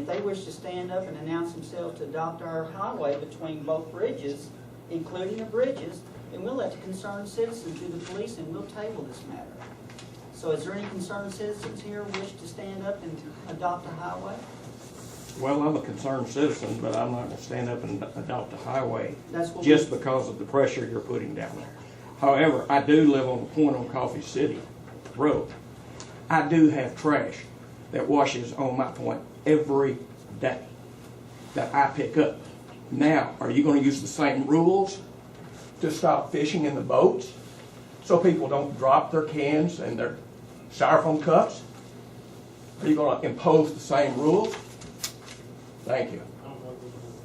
if they wish to stand up and announce themselves to adopt our highway between both bridges, including the bridges, then we'll let the concerned citizens do the police and we'll table this matter. So is there any concerned citizens here who wish to stand up and adopt a highway? Well, I'm a concerned citizen, but I'm not going to stand up and adopt a highway just because of the pressure you're putting down there. However, I do live on the point on Coffee City Road. I do have trash that washes on my point every day that I pick up. Now, are you going to use the same rules to stop fishing in the boats so people don't drop their cans and their styrofoam cups? Are you going to impose the same rules? Thank you.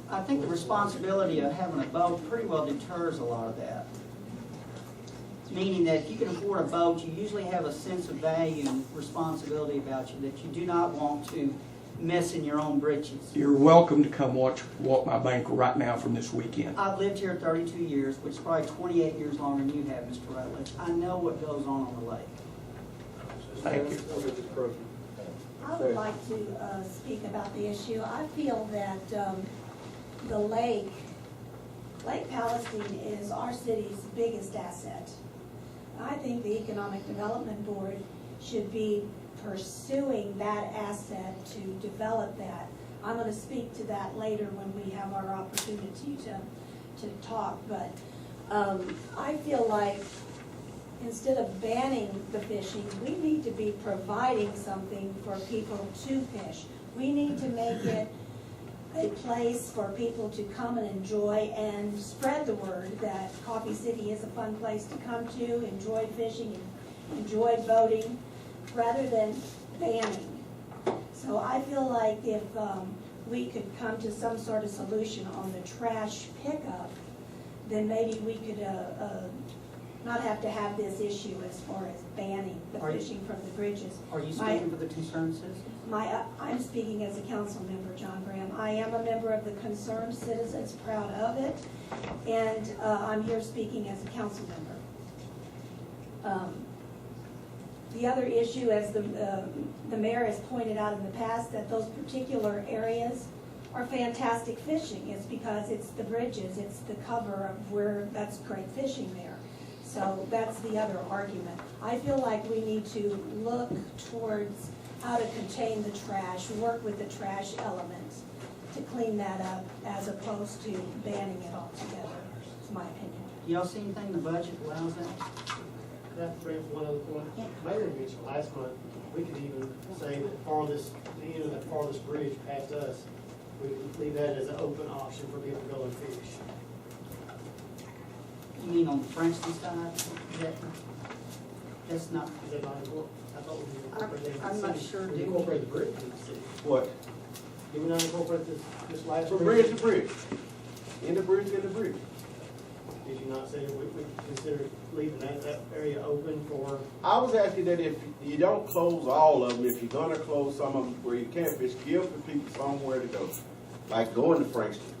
I think the responsibility of having a boat pretty well deters a lot of that. Meaning that if you can afford a boat, you usually have a sense of value and responsibility about you that you do not want to mess in your own britches. You're welcome to come walk my bank right now from this weekend. I've lived here 32 years, which is probably 28 years longer than you have, Mr. Rutledge. I know what goes on the lake. Thank you. I would like to speak about the issue. I feel that the Lake Palestine is our city's biggest asset. I think the Economic Development Board should be pursuing that asset to develop that. I'm going to speak to that later when we have our opportunity to talk, but I feel like instead of banning the fishing, we need to be providing something for people to fish. We need to make it a place for people to come and enjoy and spread the word that Coffee City is a fun place to come to, enjoy fishing, enjoy boating, rather than banning. So I feel like if we could come to some sort of solution on the trash pickup, then maybe we could not have to have this issue as far as banning the fishing from the bridges. Are you speaking for the concerned citizens? I'm speaking as a council member, John Graham. I am a member of the Concerned Citizens, proud of it, and I'm here speaking as a council member. The other issue, as the mayor has pointed out in the past, that those particular areas are fantastic fishing. It's because it's the bridges, it's the cover of where that's great fishing there. So that's the other argument. I feel like we need to look towards how to contain the trash, work with the trash elements to clean that up as opposed to banning it altogether. It's my opinion. Do y'all see anything in the budget that allows that? Could I bring up one other point? Mayor mentioned last month, we could even say that the end of that farthest bridge past us, we could leave that as an open option for people to go and fish. You mean on the Frankston side? That's not. Is that not important? I thought we incorporated that. I'm not sure. We incorporate the bridge in the city. What? Did we not incorporate this last From bridge? bridge to bridge. In the bridge, in the bridge. Did you not say that we consider leaving that area open for? I was asking that if you don't close all of them, if you're gonna close some of them where you can't fish, give the people somewhere to go. Like going to Frankston.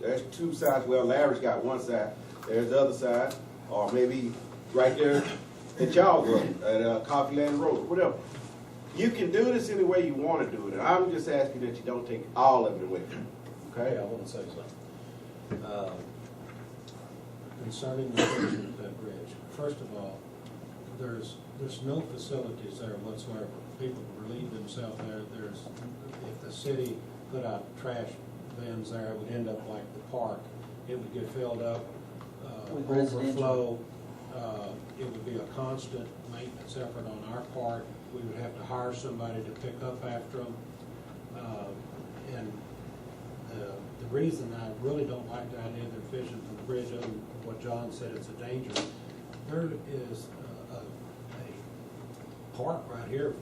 There's two sides. Well, Larry's got one side. There's the other side. Or maybe right there at y'all road, at Coffee Land Road, whatever. You can do this any way you want to do it. And I'm just asking that you don't take all of it away. Okay? I want to say something. Concerning the fishing at that bridge, first of all, there's no facilities there whatsoever. People relieve themselves there. If the city put out trash bins there, it would end up like the park. It would get filled up, overflow. It would be a constant maintenance effort on our part. We would have to hire somebody to pick up after them. And the reason I really don't like the idea of they're fishing from the bridge, other than what John said, it's a danger. There is a park right here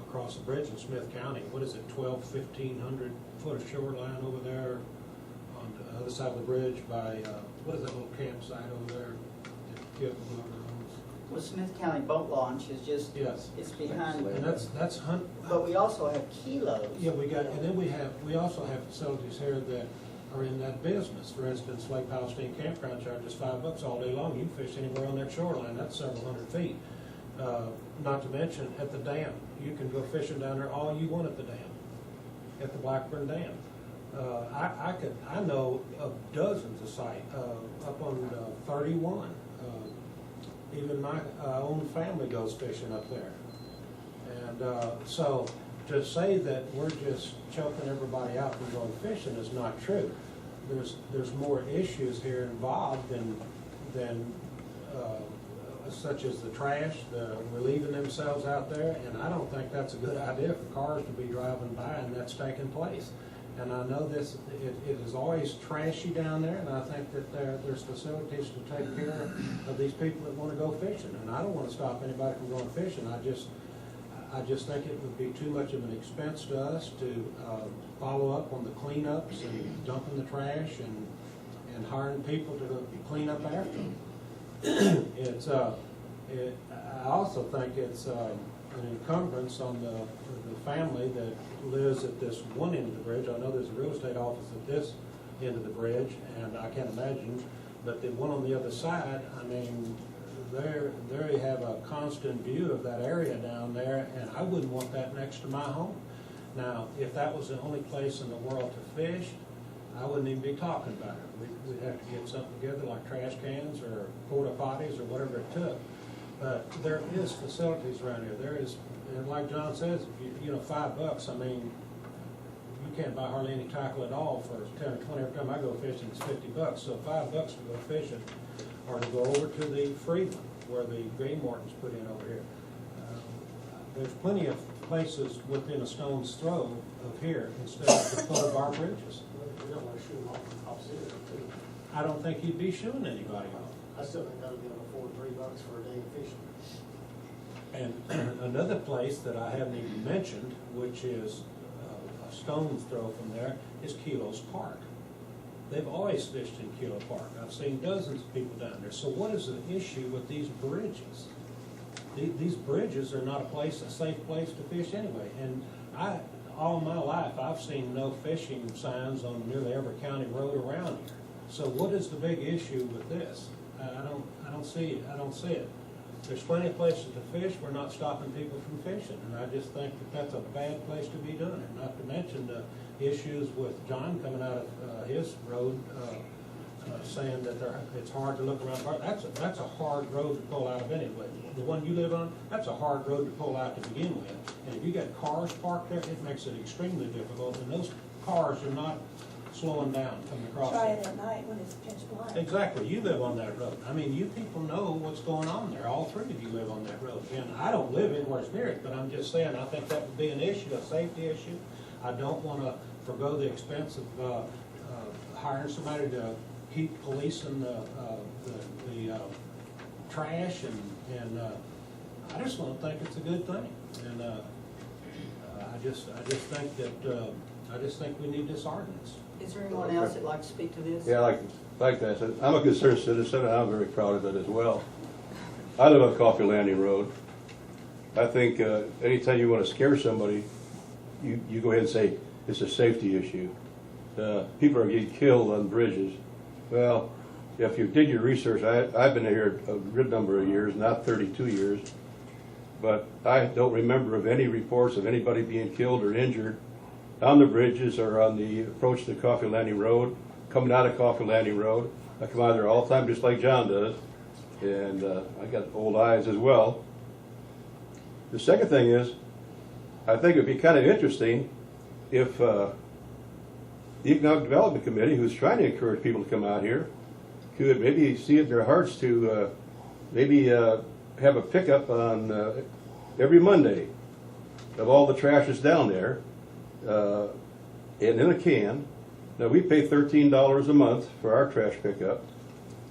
across the bridge in Smith County. What is it, 1,500 foot of shoreline over there on the other side of the bridge by, what is that little campsite over there? Well, Smith County Boat Launch is just, yes, it's behind. And that's hunt. But we also have kilos. Yeah, we got, and then we also have facilities here that are in that business. For instance, Lake Palestine Campground charges $5 all day long. You can fish anywhere on that shoreline. That's several hundred feet. Not to mention at the dam, you can go fishing down there all you want at the dam. at the Blackburn Dam. I know of dozens of sites up on 31. Even my own family goes fishing up there. And so to say that we're just choking everybody out from going fishing is not true. There's more issues here involved than such as the trash, the relieving themselves out there, and I don't think that's a good idea for cars to be driving by and that's taking place. And I know it is always trashy down there, and I think that there's facilities to take care of these people that want to go fishing. And I don't want to stop anybody from going fishing. I just think it would be too much of an expense to us to follow up on the cleanups and dumping the trash and hiring people to clean up after them. I also think it's an encumbrance on the family that lives at this one end of the bridge. I know there's a real estate office at this end of the bridge, and I can't imagine, but the one on the other side, I mean, they have a constant view of that area down there, and I wouldn't want that next to my home. Now, if that was the only place in the world to fish, I wouldn't even be talking about it. We'd have to get something together like trash cans or porta potties or whatever it took. But there is facilities around here. There is, and like John says, if you know, $5, I mean, you can't buy hardly any tackle at all for 10 or 20. Every time I go fishing, it's $50. So $5 to go fishing, or to go over to the Freeland where the Morons put in over here. There's plenty of places within a stone's throw of here instead of the foot of our bridges. We don't want to shoot them off the top city, too. I don't think you'd be shooing anybody off. I still think that would be able to afford $3 for a day of fishing. And another place that I haven't even mentioned, which is a stone's throw from there, is Kilo's Park. They've always fished in Kilo Park. I've seen dozens of people down there. So what is the issue with these bridges? These bridges are not a safe place to fish anyway. And all my life, I've seen no fishing signs on nearly every county road around here. So what is the big issue with this? I don't see it. There's plenty of places to fish. We're not stopping people from fishing, and I just think that that's a bad place to be doing it. Not to mention the issues with John coming out of his road, saying that it's hard to look around. That's a hard road to pull out of anyway. The one you live on, that's a hard road to pull out to begin with. And if you got cars parked there, it makes it extremely difficult. And those cars are not slowing down coming across. Try it at night when it's pitch black. Exactly. You live on that road. I mean, you people know what's going on there. All three of you live on that road. And I don't live anywhere near it, but I'm just saying, I think that would be an issue, a safety issue. I don't want to forgo the expense of hiring somebody to keep policing the trash, and I just don't think it's a good thing. And I just think we need this ordinance. Is there anyone else that'd like to speak to this? Yeah, like that. I'm a concerned citizen, and I'm very proud of it as well. I live on Coffee Landing Road. I think anytime you want to scare somebody, you go ahead and say it's a safety issue. People are getting killed on bridges. Well, if you did your research, I've been here a good number of years, not 32 years, but I don't remember of any reports of anybody being killed or injured on the bridges or on the approach to Coffee Landing Road, coming out of Coffee Landing Road. I come out there all the time just like John does, and I got old eyes as well. The second thing is, I think it would be kind of interesting if the Economic Development Committee, who's trying to encourage people to come out here, could maybe see it in their hearts to maybe have a pickup on every Monday of all the trash that's down there, and in a can. Now, we pay $13 a month for our trash pickup,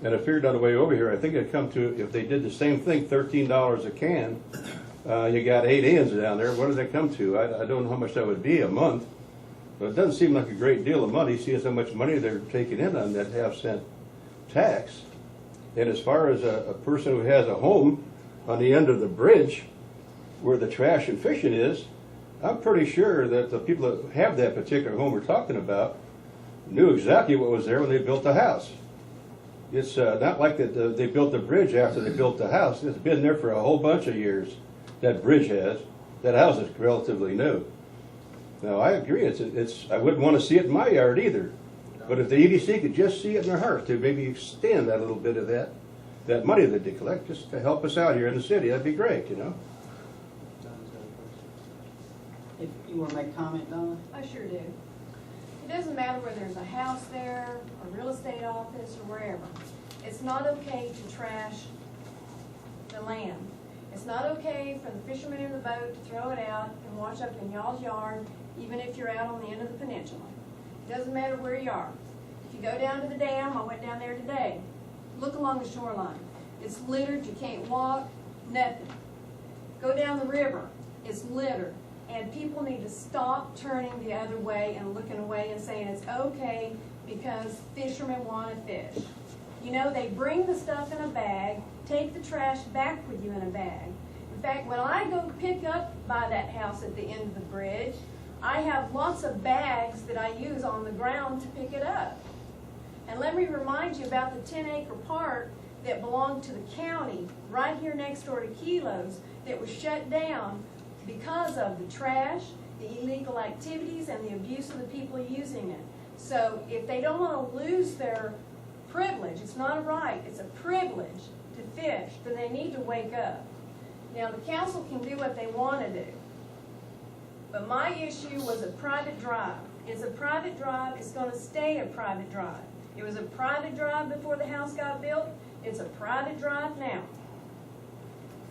and I figured on the way over here, I think it'd come to, if they did the same thing, $13 a can, you got 8 ends down there. What does that come to? I don't know how much that would be a month, but it doesn't seem like a great deal of money. See how much money they're taking in on that half-cent tax. And as far as a person who has a home on the end of the bridge where the trash and fishing is, I'm pretty sure that the people that have that particular home we're talking about knew exactly what was there when they built the house. It's not like that they built the bridge after they built the house. It's been there for a whole bunch of years. That bridge has. That house is relatively new. Now, I agree, I wouldn't want to see it in my yard either. But if the EDC could just see it in their heart to maybe extend that little bit of that money that they collect, just to help us out here in the city, that'd be great, you know? If you want to make a comment, Donna? I sure do. It doesn't matter whether there's a house there, a real estate office, or wherever. It's not okay to trash the land. It's not okay for the fishermen in the boat to throw it out and wash up in y'all's yard, even if you're out on the end of the peninsula. It doesn't matter where you are. If you go down to the dam, I went down there today. Look along the shoreline. It's littered, you can't walk, nothing. Go down the river, it's littered. And people need to stop turning the other way and looking away and saying it's okay because fishermen want to fish. You know, they bring the stuff in a bag, take the trash back with you in a bag. In fact, when I go pick up by that house at the end of the bridge, I have lots of bags that I use on the ground to pick it up. And let me remind you about the 10-acre park that belonged to the county right here next door to Kilos that was shut down because of the trash, the illegal activities, and the abuse of the people using it. So if they don't want to lose their privilege, it's not a right, it's a privilege to fish, then they need to wake up. Now the council can do what they want to do, but my issue was a private drive. It's a private drive, it's going to stay a private drive. It was a private drive before the house got built, it's a private drive now.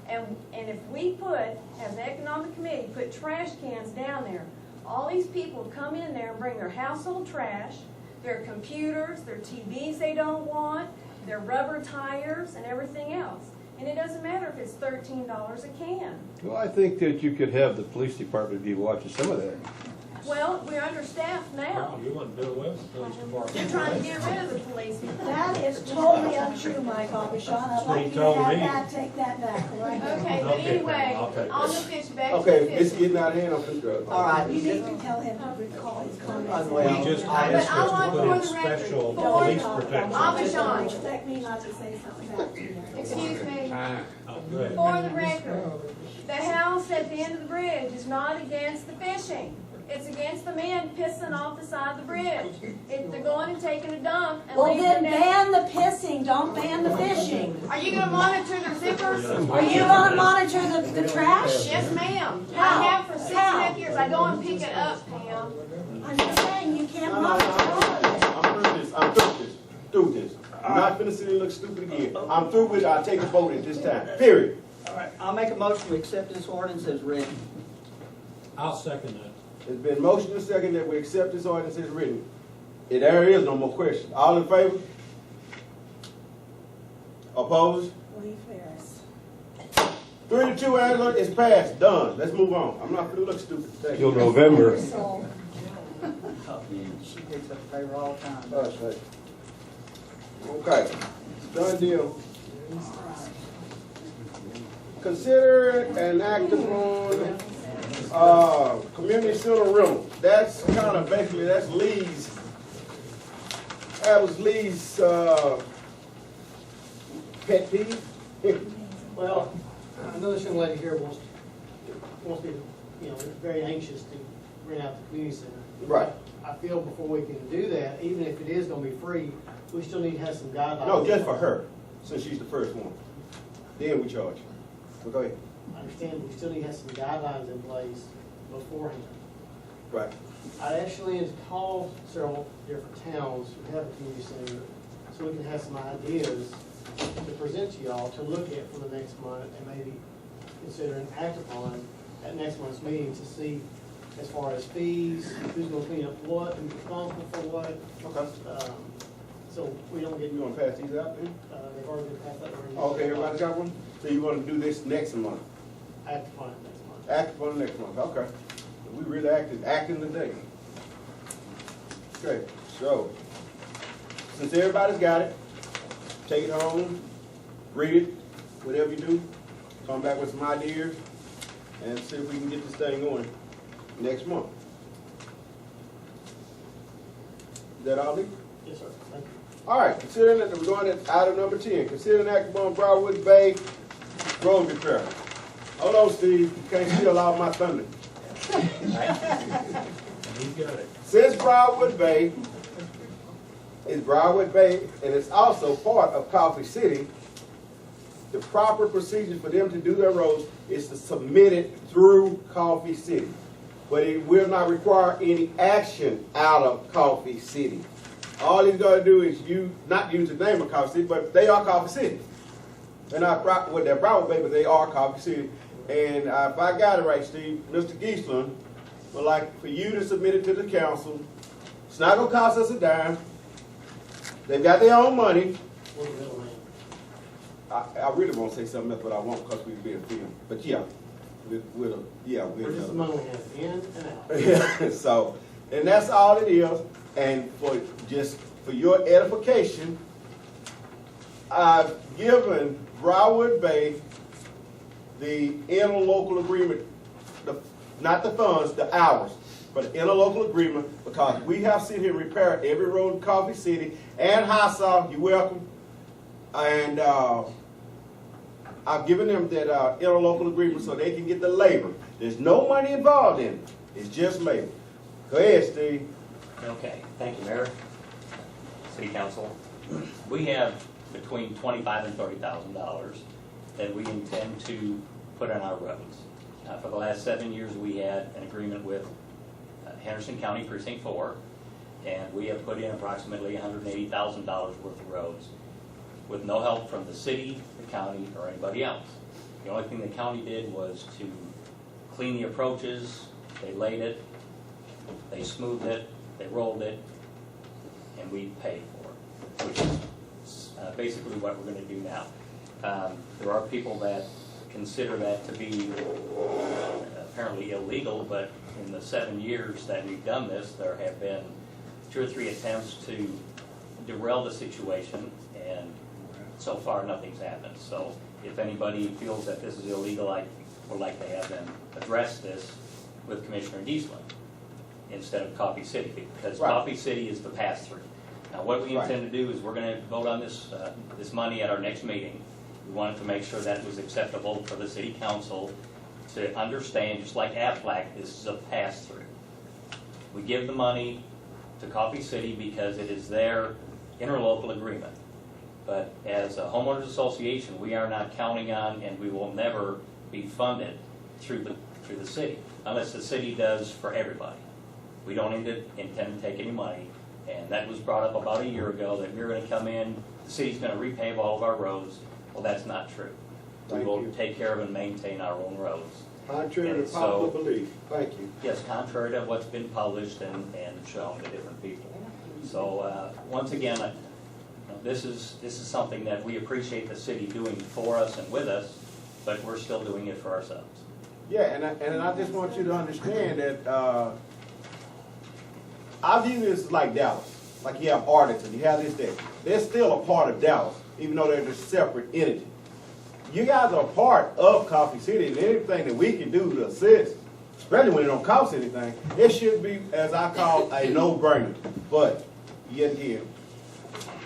And if we put, as an economic committee, put trash cans down there, all these people come in there and bring their household trash, their computers, their TVs they don't want, their rubber tires, and everything else. And it doesn't matter if it's $13 a can. Well, I think that you could have the police department be watching some of that. Well, we're understaffed now. You want to do away with the police department. They're trying to get rid of the police. That is totally untrue, Mike Abridged. I'd like you to have that, take that back, all right? Okay, but anyway, on the fish, back to the Okay, fish. it's getting out of hand on this drug. All right. You need to tell him to recall his comments. Well, We just But I asked us want to for put in the record, special for- police protection. Abidjan. Expect me not to say something back to you. Excuse me. Go ahead. For the record, the house at the end of the bridge is not against the fishing. It's against the men pissing off the side of the bridge. If they're going and taking a dump and Well, leaving then it ban the pissing, don't ban the fishing. Are you gonna monitor their zippers? Are you gonna monitor the trash? Yes, ma'am. I How? have for 6.5 years. I go and pick it up, Pam. I'm just saying, you can't No, no, no, monitor. I'm through this. I'm not finna sit and look stupid again. I'm through with it, I'll take a vote at this time, period. All right, I'll make a motion to accept this ordinance as written. I'll second that. It's been motion and second that we accept this ordinance as written. If there is no more questions, all in favor? Opposed? Lee Ferris. 3-2, Angela, it's passed, done. Let's move on. I'm not gonna look stupid. Thank Till you. November. So, She picks up the paper all the time. Hush, hush. Okay, done deal. Consider and act upon, community center rental. That's kind of basically, that's Lee's, that was Lee's, pet peeve. Well, I know this young lady here wants to, you know, very anxious to rent out the community center. Right. I feel before we can do that, even if it is gonna be free, we still need to have some guidelines. No, just for her, since she's the first one. Then we charge. So go ahead. I understand, but we still need to have some guidelines in place beforehand. Right. I actually have called several different towns who have a community center, so we can have some ideas to present to y'all to look at for the next month and maybe consider and act upon at next month's meeting to see as far as fees, who's gonna clean up what, who's responsible for what. Okay. So we don't get, You wanna pass these out then? they've already been passed out. Okay, everybody got one? So you wanna do this next month? Act upon it next month. Act upon next month, okay. We really acting today. Okay, so, since everybody's got it, take it home, read it, whatever you do, come back with some ideas, and see if we can get this thing going next month. Is that all, Lee? Yes, sir. Thank you. All right, considering that we're going at item number 10, consider an act upon Broadwood Bay road repair. Hold on, Steve, you can't steal all my thunder. since Briarwood Bay is Briarwood Bay, and it's also part of Coffee City, the proper procedure for them to do their roads is to submit it through Coffee City. But it will not require any action out of Coffee City. All he's going to do is not use the name of Coffee City, but they are Coffee City. They're not they're Briarwood Bay, but they are Coffee City. And if I got it right, Steve, Mr. Geisler would like for you to submit it to the council. It's not going to cost us a dime. They've got their own money. What's the middle name? I really want to say something else, but I won't because we're being filmed. But yeah, We're just money has in and out. yeah. So, and that's all it is. And for your edification, I've given Briarwood Bay the interlocal agreement, not the funds, the hours, but the interlocal agreement, because we have sit here and repair every road in Coffee City and High you're welcome. And I've given them that interlocal agreement so they can get the labor. There's no money involved in it. It's just labor. Go ahead, Steve. Okay, thank you, Mayor. City Council. We have between $25,000 and $30,000 that we intend to put on our roads. For the last 7 years, we had an agreement with Henderson County Precinct 4, and we have put in approximately $180,000 worth of roads with no help from the city, the county, or anybody else. The only thing the county did was to clean the approaches. They laid it, they smoothed it, they rolled it, and we paid for it, which is basically what we're going to do now. There are people that consider that to be apparently illegal, but in the 7 years that we've done this, there have been 2 or 3 attempts to derail the situation, and so far nothing's happened. So if anybody feels that this is illegal, I would like to have them address this with Commissioner Dieslin instead of Coffee City, because Right. Coffee City is the pass-through. Now, what we intend to do is we're going to vote on this money at our next meeting. We wanted to make sure that it was acceptable for the city council to understand, just like Aflac, this is a pass-through. We give the money to Coffee City because it is their interlocal agreement. But as a homeowners association, we are not counting on, and we will never be funded through the city, unless the city does for everybody. We don't intend to take any money, and that was brought up about a year ago, that we're going to come in, the city's going to repave all of our roads. Well, that's not true. We Thank will you. take care of and maintain our own roads. Contrary to And so- popular belief. Thank you. Yes, contrary to what's been published and shown to different people. So, once again, this is something that we appreciate the city doing for us and with us, but we're still doing it for ourselves. Yeah, and I just want you to understand that I view this like Dallas. Like you have Arlington, you have this day. They're still a part of Dallas, even though they're just separate entity. You guys are a part of Coffee City, and anything that we can do to assist, especially when it don't cost anything, it should be, as I call, a no-brainer. But, yet again,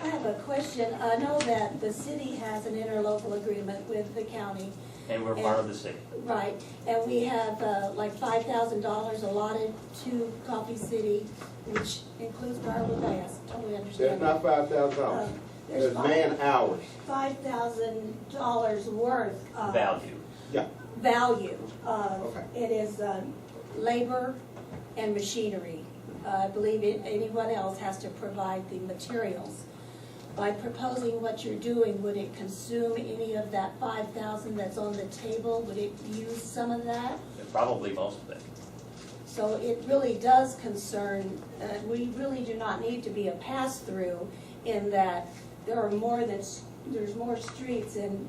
I have a question. I know that the city has an interlocal agreement with the county. And we're part of the city. Right, and we have like $5,000 allotted to Coffee City, which includes Briarwood Bay. I totally there's understand not that. $5,000. There's man-hours. $5,000 worth of Value. Yeah. value. Okay. It is labor and machinery. I believe anyone else has to provide the materials. By proposing what you're doing, would it consume any of that $5,000 that's on the table? Would it use some of that? Probably most of it. So it really does concern, we really do not need to be a pass-through in that there's more streets in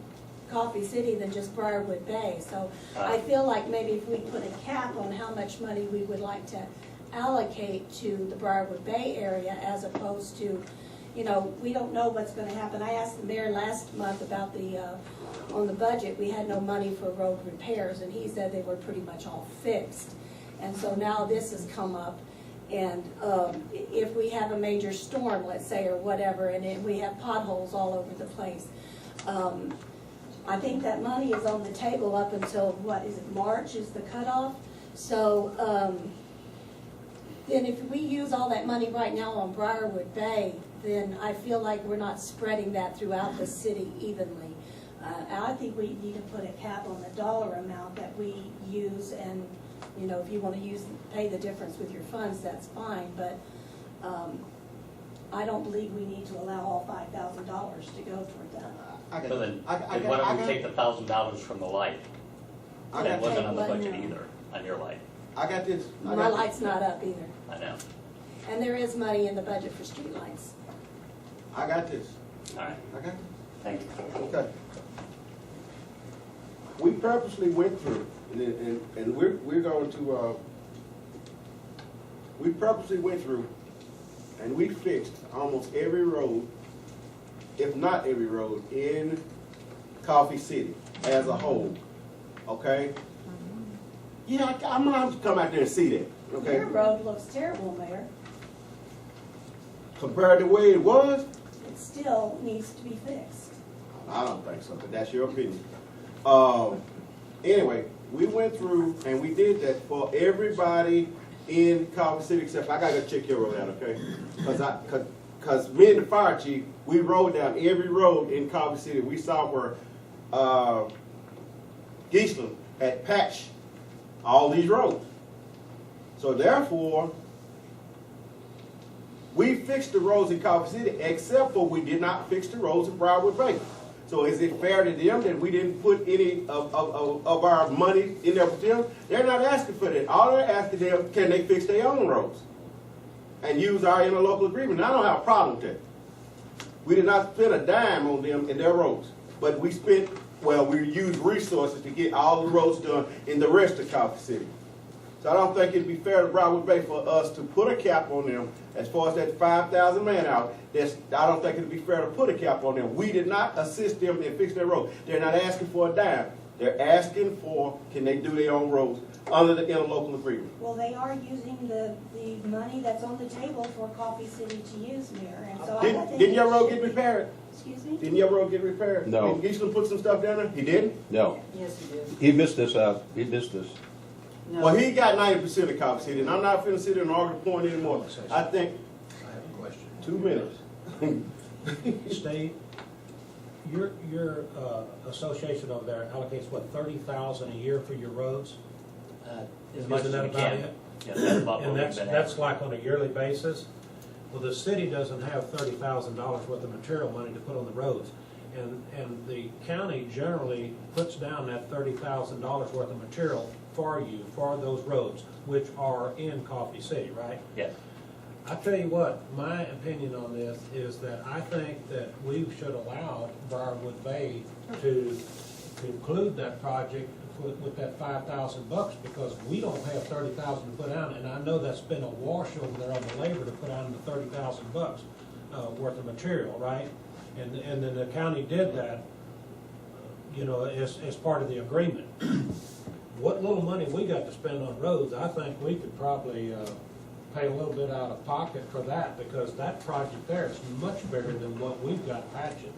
Coffee City than just Briarwood Bay. So I feel like maybe if we put a cap on how much money we would like to allocate to the Briarwood Bay area as opposed to, you know, we don't know what's going to happen. I asked the mayor last month about on the budget, we had no money for road repairs, and he said they were pretty much all fixed. And so now this has come up, and if we have a major storm, let's say, or whatever, and we have potholes all over the place, I think that money is on the table up until, what, is it March is the cutoff? So then if we use all that money right now on Briarwood Bay, then I feel like we're not spreading that throughout the city evenly. I think we need to put a cap on the dollar amount that we use, and, you know, if you want to pay the difference with your funds, that's fine, but I don't believe we need to allow all $5,000 to go toward that. So then why don't we take the $1,000 from the light? That wasn't on the budget either, on your light. I got this. My light's not up either. I know. And there is money in the budget for streetlights. I got this. All right, I got this. thank you. Okay. We purposely went through, and we're going to, we purposely went through, and we fixed almost every road, if not every road, in Coffee City as a whole, okay? Yeah, I'm gonna have to come out there and see that, okay? Your road looks terrible, Mayor. Compared to the way it was, It still needs to be fixed. I don't think so, but that's your opinion. Anyway, we went through and we did that for everybody in Coffee City except I gotta go check your road out, okay? Cause me and the fire chief, we rode down every road in Coffee City. We saw where Geisler had patched all these roads. So therefore, we fixed the roads in Coffee City, except for we did not fix the roads in Briarwood Bay. So is it fair to them that we didn't put any of our money in there for them? They're not asking for that. All they're asking them, can they fix their own roads and use our interlocal agreement? And I don't have a problem with that. We did not spend a dime on them in their roads, but we spent, well, we used resources to get all the roads done in the rest of Coffee City. So I don't think it'd be fair to Briarwood Bay for us to put a cap on them as far as that 5,000 man out. I don't think it'd be fair to put a cap on them. We did not assist them in fixing their road. They're not asking for a dime. They're asking for, can they do their own roads under the interlocal agreement? Well, they are using the money that's on the table for Coffee City to use, Mayor, and so I think. Didn't your road get repaired? Excuse me? Didn't your road get repaired? No. Did Geisler put some stuff down there? He didn't? No, Yes, he did. he missed this out, he missed this. No. Well, he got 90% of Coffee City, and I'm not finna sit there and argue the point anymore. I think, I have a question. 2 minutes. Steve, your association over there allocates, what, 30,000 a year for your roads? As much as Isn't that we about can. it? Yeah, that's about what And we've that's been that's at. like on a yearly basis? Well, the city doesn't have $30,000 worth of material money to put on the roads. And the county generally puts down that $30,000 worth of material for you, for those roads, which are in Coffee City, right? Yes. I tell you what, my opinion on this is that I think that we should allow Briarwood Bay to conclude that project with that $5,000 because we don't have $30,000 to put down, and I know that's been a wash over there on the labor to put down the $30,000 worth of material, right? And then the county did that, you know, as part of the agreement. What little money we got to spend on roads, I think we could probably pay a little bit out of pocket for that because that project there is much bigger than what we've got patching.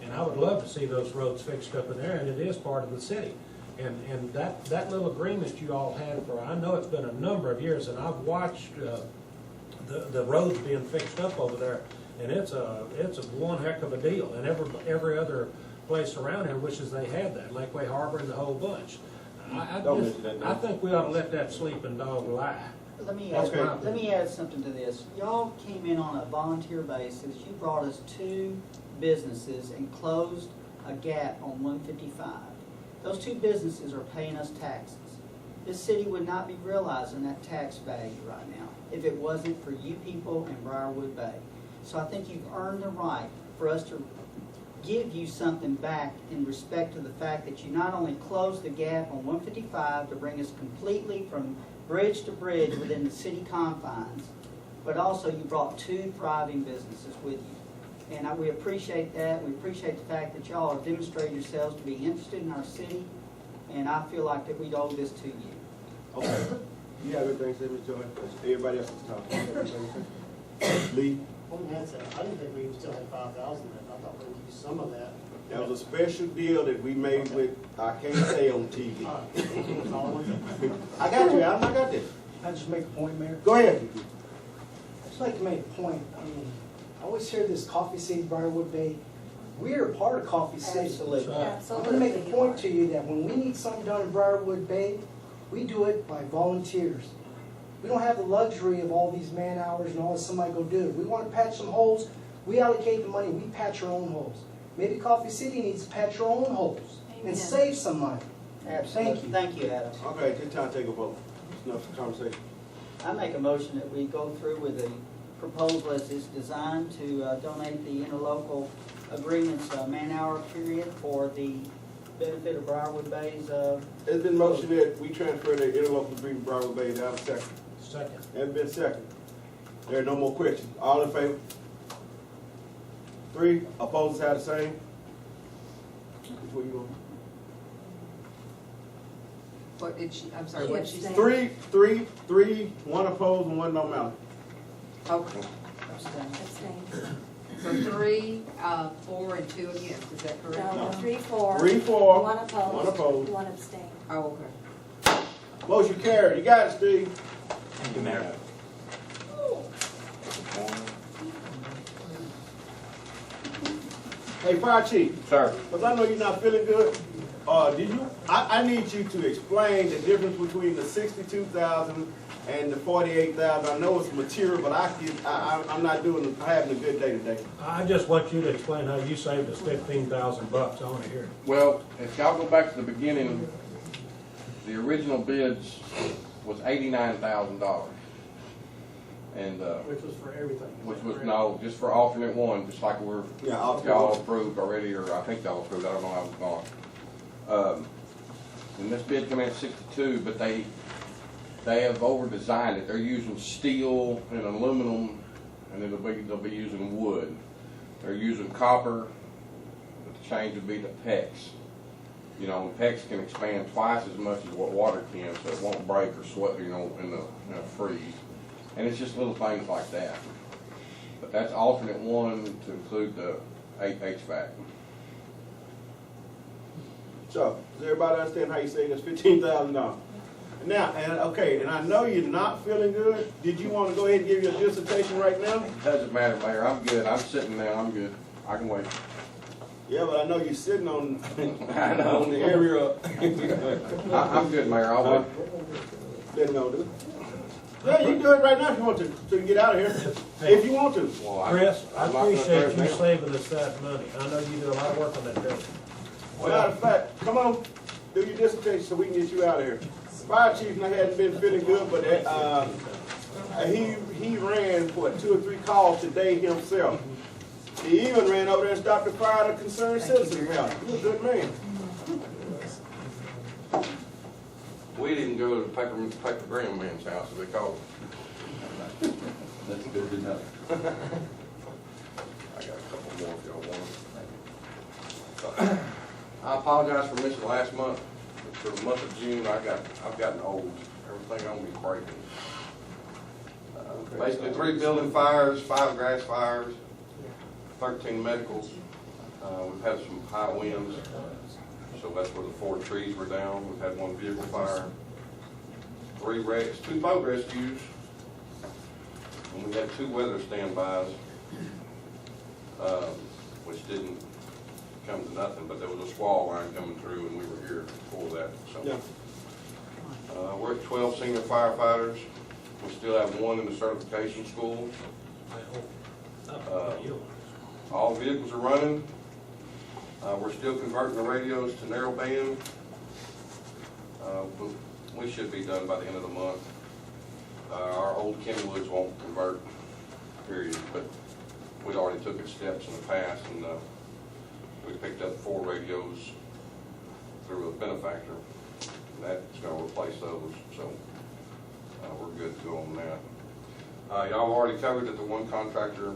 And I would love to see those roads fixed up in there, and it is part of the city. And that little agreement you all had for, I know it's been a number of years, and I've watched the roads being fixed up over there, and it's one heck of a deal. And every other place around here wishes they had that, Lakeway Harbor and the whole bunch. I think we ought to let that sleeping dog lie. Let me That's add, my let me opinion. add something to this. Y'all came in on a volunteer basis. You brought us 2 businesses and closed a gap on 155. Those 2 businesses are paying us taxes. This city would not be realizing that tax value right now if it wasn't for you people in Briarwood Bay. So I think you've earned the right for us to give you something back in respect to the fact that you not only closed the gap on 155 to bring us completely from bridge to bridge within the city confines, but also you brought 2 thriving businesses with you. And we appreciate that. We appreciate the fact that y'all have demonstrated yourselves to be interested in our city, and I feel like that we owe this to you. Okay. You have anything to say, Ms. Joy? Everybody else is talking. You have anything to say? Lee? On that side, I didn't think we still had 5,000 left. I thought we would use some of that. That was a special deal that we made with, I can't say on TV. All right. That's all I wanted to say. I got you, Adam, I got this. I just make a point, Mayor. Go ahead. I'd just like to make a point. I mean, I always hear this Coffee City, Briarwood Bay. We are part of Coffee City. Absolutely. I'm gonna make a point to you that when we need something done in Briarwood Bay, we do it by volunteers. We don't have the luxury of all these man hours and all that somebody go do. We want to patch some holes, we allocate the money, we patch our own holes. Maybe Coffee City needs to patch our own holes Amen. and save some money. Absolutely. Thank you, Adam. Okay, it's time to take a vote. It's enough conversation. I make a motion that we go through with the proposal as it's designed to donate the interlocal agreements man-hour period for the benefit of Briarwood Bay's. It's been motioned that we transfer the interlocal agreement to Briarwood Bay. Do I have a second? Second. It's been second. There are no more questions. All in favor? 3, opposed, have the same. Which way you going? What did she, I'm sorry, She what did she say? abstained. 3, 1 opposed and 1 no matter. Okay, Abstain. so 3, 4, and 2 against, is that correct? No, 3, 4. 3, 4. 1 opposed. 1 opposed. 1 abstain. Oh, okay. Motion carried. You got it, Steve. Thank you, Mayor. Hey, Fire Chief. Sir. Because I know you're not feeling good. I need you to explain the difference between the 62,000 and the 48,000. I know it's material, but I'm not having a good day today. I just want you to explain how you saved us $15,000. I want to hear it. Well, if y'all go back to the beginning, the original bids was $89,000. And, Which was for everything. which was, no, just for alternate one, just like y'all approved already, or I think y'all approved, I don't know how it's gone. And this bid came in at 62, but they have over-designed it. They're using steel and aluminum, and they'll be using wood. They're using copper, but the change would be the PEX. You know, PEX can expand twice as much as what water can, so it won't break or sweat, in the freeze. And it's just little things like that. But that's alternate one to include the HVAC. So, does everybody understand how you say that's $15,000? Now, and I know you're not feeling good. Did you want to go ahead and give your dissertation right now? Doesn't matter, Mayor. I'm good. I'm sitting now. I'm good. I can wait. Yeah, but I know you're sitting on, I know. on the area. I'm good, Mayor. I'll wait. Let me know, dude. Yeah, you can do it right now if you want to, so you can get out of here. If you want to. Well, Chris, I I'm not gonna appreciate press you now. saving us that money. I know you do a lot of work on that building. Matter of fact, come on, do your dissertation so we can get you out of here. Fire chief hadn't been feeling good, but he ran for 2 or 3 calls today himself. He even ran over there and stopped the fire at a concerned citizen's house. He's a good man. We didn't go to the paper Graham man's house, as they call it. That's good to know. I got a couple more if y'all want them. I apologize for missing last month. For the month of June, I've gotten old. Everything on me is breaking. Basically 3 building fires, 5 grass fires, 13 medicals. We've had some high winds, so that's where the 4 trees were down. We've had 1 vehicle fire, 3 wrecks, 2 boat rescues, and we had 2 weather standbys, which didn't come to nothing, but there was a squall line coming through, and we were here for that. So, Yeah. we're at 12 senior firefighters. We still have 1 in the certification school. All vehicles are running. We're still converting the radios to narrowband. We should be done by the end of the month. Our old Kenwoods won't convert, period, but we already took its steps in the past, and we picked up 4 radios through a benefactor. That's going to replace those, so we're good to go on that. Y'all already covered that the one contractor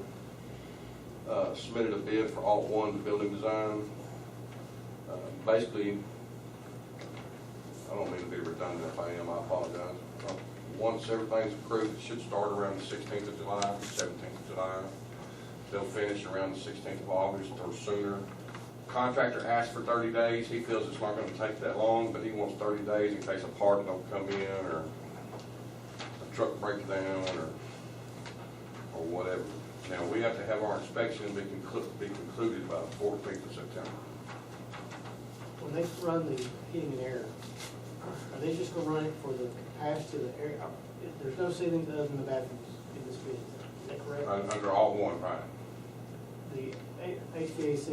submitted a bid for Alt 1 building design. Basically, I don't mean to be redundant. If I am, I apologize. Once everything's approved, it should start around the 16th of July, 17th of July. They'll finish around the 16th of August or sooner. Contractor asked for 30 days. He feels it's not going to take that long, but he wants 30 days in case a part don't come in or truck breaks down or whatever. Now, we have to have our inspection be concluded by the 14th of September. When they run the heating and air, are they just gonna run it for the capacity of the air? There's no ceilings other than the bathrooms in this bid, is that correct? Under all one, right? The HVAC, is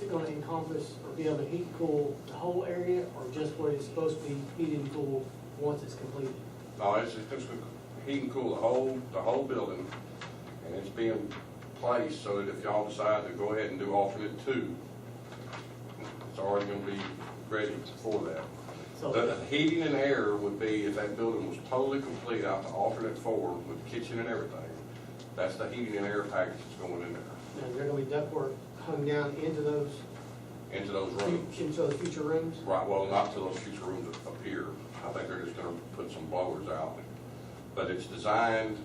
it gonna encompass or be able to heat and cool the whole area, or just what it's supposed to be heated and cooled once it's completed? No, it's just gonna heat and cool the whole building, and it's being placed so that if y'all decide to go ahead and do alternate 2, it's already gonna be ready for that. So The heating and air would be, if that building was totally complete out to alternate 4 with kitchen and everything, that's the heating and air package that's going in there, now, is there gonna be ductwork hung down into those rooms. into the future rooms? Right, well, not till those future rooms appear. I think they're just gonna put some blowers out. But it's designed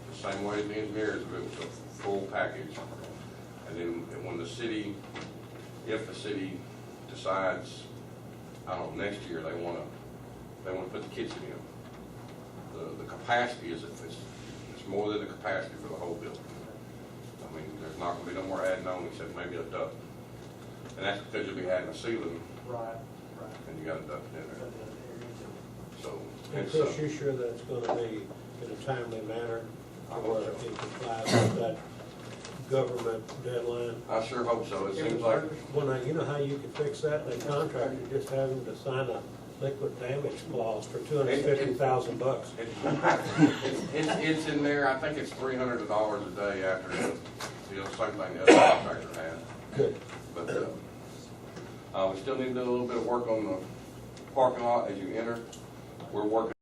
the same way as the engineers, if it was a full package. And then when the city, if the city decides, I don't know, next year they wanna put the kitchen in, the capacity is, it's more than the capacity for the whole building. I mean, there's not gonna be no more adding on except maybe a duct. And that's because you'll be adding a ceiling Right. and you got a duct in there. So, And it's, Chris, you sure that it's gonna be in a timely manner, or it complies with that government deadline? I sure hope so. It seems like, Well, you know how you could fix that? The contractor just has them to sign a liquid damage clause for $250,000. it's in there. I think it's $300 a day after the same thing the other contractor had. Good. But we still need to do a little bit of work on the parking lot as you enter. We're working